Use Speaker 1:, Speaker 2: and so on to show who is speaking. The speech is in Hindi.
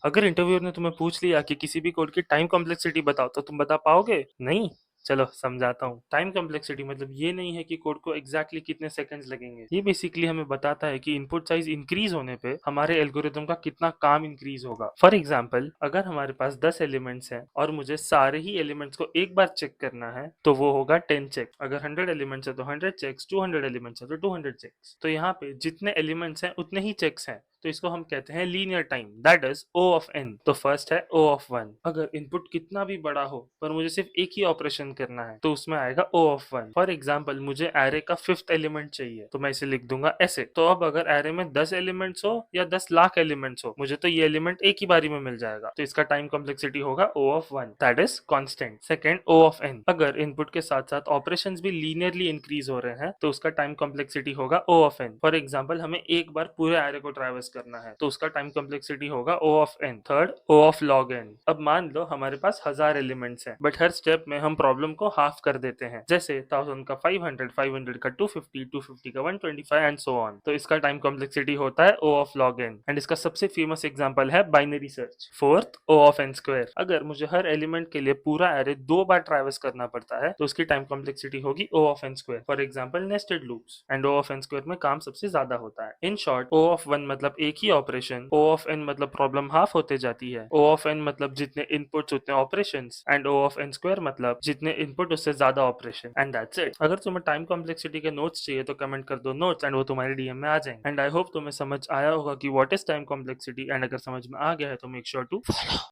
Speaker 1: अगर इंटरव्यूअर ने तुम्हें पूछ लिया कि किसी भी कोड की टाइम कॉम्प्लेक्सिटी बताओ तो तुम बता पाओगे? नहीं। चलो समझाता हूँ। टाइम कॉम्प्लेक्सिटी मतलब ये नहीं है कि कोड को एग्जैक्टली कितने सेकंड्स लगेंगे। ये बेसिकली हमें बताता है कि इनपुट साइज इंक्रीज होने पे हमारे एल्गोरिथम का कितना काम इंक्रीज होगा। फॉर एग्जाम्पल, अगर हमारे पास 10 एलिमेंट्स हैं और मुझे सारे ही एलिमेंट्स को एक बार चेक करना है तो वो होगा 10 चेक। अगर 100 एलिमेंट्स है तो 100 चेक्स, 200 एलिमेंट्स है तो 200 चेक्स। तो यहाँ पे जितने एलिमेंट्स हैं उतने ही चेक्स हैं, तो इसको हम कहते हैं linear time, that is O of n। तो फर्स्ट है O ऑफ 1। अगर इनपुट कितना भी बड़ा हो पर मुझे सिर्फ एक ही ऑपरेशन करना है तो उसमें आएगा O ऑफ 1। फॉर एग्जाम्पल, मुझे एरे का 5th एलिमेंट चाहिए तो मैं इसे लिख दूंगा ऐसे। तो अब अगर एरे में 10 एलिमेंट्स हो या 10 लाख एलिमेंट्स हो, मुझे तो ये एलिमेंट एक ही बारी में मिल जाएगा, तो इसका टाइम कॉम्प्लेक्सिटी होगा O of 1, that is constant. Second, O of n। अगर इनपुट के साथ साथ ऑपरेशंस भी लीनियरली इंक्रीज हो रहे हैं तो उसका टाइम कॉम्प्लेक्सिटी होगा O of n। For example, हमें एक बार पूरे एरे को ट्रैवर्स करना है तो उसका टाइम कॉम्प्लेक्सिटी होगा O of n। Third, O of log n। अब मान लो हमारे पास 1000 एलिमेंट्स हैं, बट हर स्टेप में हम प्रॉब्लम को हाफ कर देते हैं, जैसे 1000 का 500, 500 का 250, 250 का 125 एंड सो ऑन। तो इसका टाइम कॉम्प्लेक्सिटी होता है O of log n। And इसका सबसे फेमस एग्जांपल है binary search. Fourth, O of n square. अगर मुझे हर एलिमेंट के लिए पूरा एरे 2 बार ट्रैवर्स करना पड़ता है तो उसकी टाइम कॉम्प्लेक्सिटी होगी O of n square. For example, nested loops and O of n square में काम सबसे ज्यादा होता है। इन शॉर्ट, O ऑफ 1 मतलब एक ही ऑपरेशन, O ऑफ n मतलब प्रॉब्लम हाफ होते जाती है, O ऑफ n मतलब जितने इनपुट्स उतने operations, and O of n square मतलब जितने इनपुट उससे ज्यादा ऑपरेशन, एंड दैट्स इट। अगर तुम्हें टाइम कॉम्प्लेक्सिटी के नोट्स चाहिए तो कमेंट कर दो नोट्स एंड वो तुम्हारे डीएम में आ जाएंगे। एंड आई होप तुम्हें समझ आया होगा कि what is time complexity, and अगर समझ में आ गया है तो मेक श्योर टू